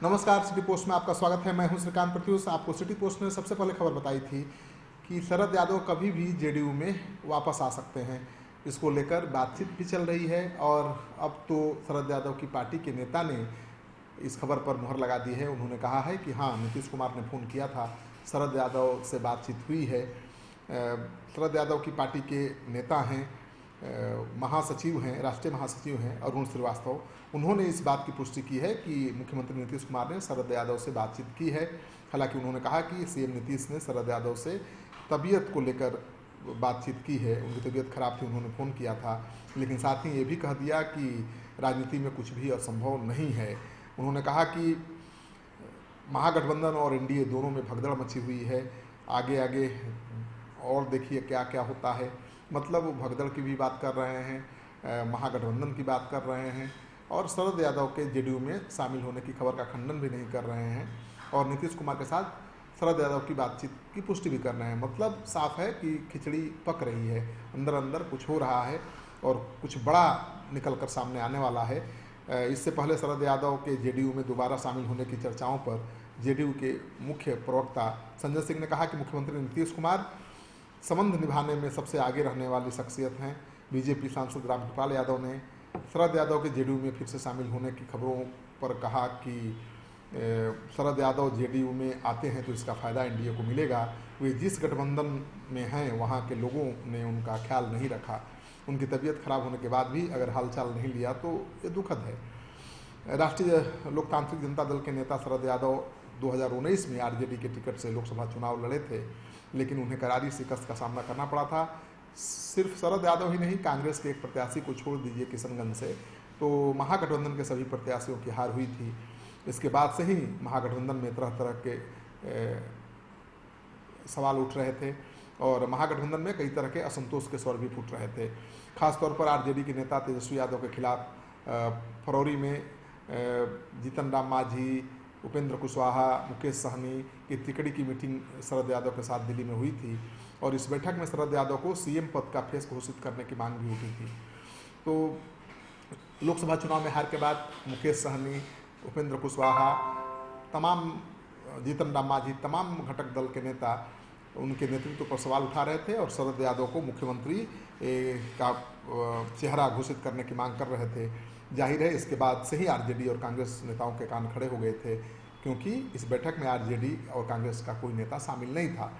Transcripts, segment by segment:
नमस्कार, city post में आपका स्वागत है। मैं हूं श्रीकांत प्रत्युष। आपको सिटी पोस्ट ने सबसे पहले खबर बताई थी कि शरद यादव कभी भी जेडीयू में वापस आ सकते हैं। इसको लेकर बातचीत भी चल रही है और अब तो शरद यादव की पार्टी के नेता ने इस खबर पर मुहर लगा दी है। उन्होंने कहा है कि हाँ, नीतीश कुमार ने फ़ोन किया था, शरद यादव से बातचीत हुई है। शरद यादव की पार्टी के नेता हैं, महासचिव हैं, राष्ट्रीय महासचिव हैं अरुण श्रीवास्तव। उन्होंने इस बात की पुष्टि की है कि मुख्यमंत्री नीतीश कुमार ने शरद यादव से बातचीत की है। हालांकि उन्होंने कहा कि सीएम नीतीश ने शरद यादव से तबीयत को लेकर बातचीत की है, उनकी तबीयत खराब थी, उन्होंने फ़ोन किया था। लेकिन साथ ही ये भी कह दिया कि राजनीति में कुछ भी असंभव नहीं है। उन्होंने कहा कि महागठबंधन और एनडीए दोनों में भगदड़ मची हुई है, आगे आगे और देखिए क्या क्या होता है। मतलब वो भगदड़ की भी बात कर रहे हैं, महागठबंधन की बात कर रहे हैं और शरद यादव के जेडीयू में शामिल होने की खबर का खंडन भी नहीं कर रहे हैं और नीतीश कुमार के साथ शरद यादव की बातचीत की पुष्टि भी कर रहे हैं। मतलब साफ है कि खिचड़ी पक रही है, अंदर अंदर कुछ हो रहा है और कुछ बड़ा निकल कर सामने आने वाला है। इससे पहले शरद यादव के जेडीयू में दोबारा शामिल होने की चर्चाओं पर जेडीयू के मुख्य प्रवक्ता संजय सिंह ने कहा कि मुख्यमंत्री नीतीश कुमार संबंध निभाने में सबसे आगे रहने वाली शख्सियत हैं। बीजेपी सांसद रामकृपाल यादव ने शरद यादव के जेडीयू में फिर से शामिल होने की खबरों पर कहा कि शरद यादव जेडीयू में आते हैं तो इसका फ़ायदा एनडीए को मिलेगा। वे जिस गठबंधन में हैं वहाँ के लोगों ने उनका ख्याल नहीं रखा। उनकी तबीयत खराब होने के बाद भी अगर हालचाल नहीं लिया तो ये दुखद है। राष्ट्रीय लोकतांत्रिक जनता दल के नेता शरद यादव 2019 में आरजेडी के टिकट से लोकसभा चुनाव लड़े थे, लेकिन उन्हें करारी शिकस्त का सामना करना पड़ा था। सिर्फ शरद यादव ही नहीं, कांग्रेस के एक प्रत्याशी को छोड़ दीजिए किशनगंज से, तो महागठबंधन के सभी प्रत्याशियों की हार हुई थी। इसके बाद से ही महागठबंधन में तरह तरह के सवाल उठ रहे थे और महागठबंधन में कई तरह के असंतोष के स्वर भी फूट रहे थे। खासतौर पर आरजेडी के नेता तेजस्वी यादव के खिलाफ फरवरी में जीतन राम मांझी, उपेंद्र कुशवाहा, मुकेश सहनी की तिकड़ी की मीटिंग शरद यादव के साथ दिल्ली में हुई थी और इस बैठक में शरद यादव को सीएम पद का फेस घोषित करने की मांग भी उठी थी। तो लोकसभा चुनाव में हार के बाद मुकेश सहनी, उपेंद्र कुशवाहा, तमाम जीतन राम मांझी, तमाम घटक दल के नेता उनके नेतृत्व पर सवाल उठा रहे थे और शरद यादव को मुख्यमंत्री का चेहरा घोषित करने की मांग कर रहे थे। जाहिर है इसके बाद से ही आरजेडी और कांग्रेस नेताओं के कान खड़े हो गए थे, क्योंकि इस बैठक में आरजेडी और कांग्रेस का कोई नेता शामिल नहीं था।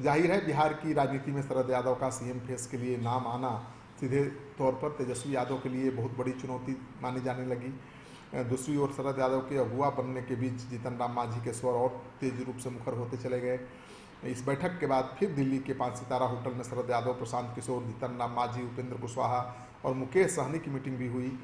जाहिर है बिहार की राजनीति में शरद यादव का सीएम फेस के लिए नाम आना सीधे तौर पर तेजस्वी यादव के लिए बहुत बड़ी चुनौती मानी जाने लगी। दूसरी ओर शरद यादव के अगुवा बनने के बीच जीतन राम मांझी के स्वर और तेज रूप से मुखर होते चले गए। इस बैठक के बाद फिर दिल्ली के 5 सितारा होटल में शरद यादव, प्रशांत किशोर, जीतन राम मांझी, उपेंद्र कुशवाहा और मुकेश सहनी की मीटिंग भी हुई।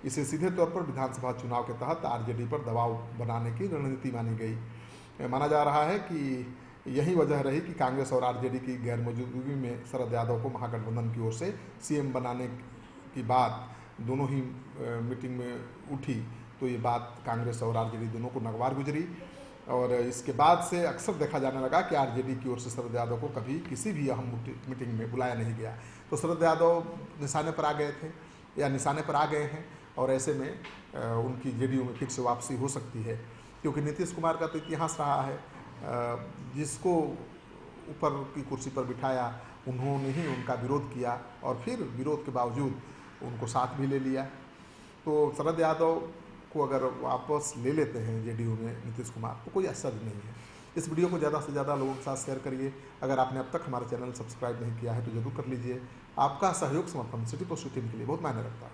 इसे सीधे तौर पर विधानसभा चुनाव के तहत आरजेडी पर दबाव बनाने की रणनीति मानी गई। माना जा रहा है कि यही वजह रही कि कांग्रेस और आरजेडी की गैर मौजूदगी में शरद यादव को महागठबंधन की ओर से सीएम बनाने की बात दोनों ही मीटिंग में उठी, तो ये बात कांग्रेस और आरजेडी दोनों को नागवार गुजरी और इसके बाद से अक्सर देखा जाने लगा कि आरजेडी की ओर से शरद यादव को कभी किसी भी अहम मीटिंग में बुलाया नहीं गया। तो शरद यादव निशाने पर आ गए थे या निशाने पर आ गए हैं और ऐसे में उनकी जेडीयू में फिर से वापसी हो सकती है, क्योंकि नीतीश कुमार का तो इतिहास रहा है, जिसको ऊपर की कुर्सी पर बिठाया उन्होंने ही उनका विरोध किया और फिर विरोध के बावजूद उनको साथ भी ले लिया। तो शरद यादव को अगर वापस ले लेते हैं जेडीयू में नीतीश कुमार तो कोई आश्चर्य नहीं है। इस वीडियो को ज़्यादा से ज़्यादा लोगों के साथ शेयर करिए। अगर आपने अब तक हमारे चैनल सब्सक्राइब नहीं किया है तो जरूर कर लीजिए। आपका सहयोग समर्थन सिटी पोस्ट टीम के लिए बहुत मायने रखता है।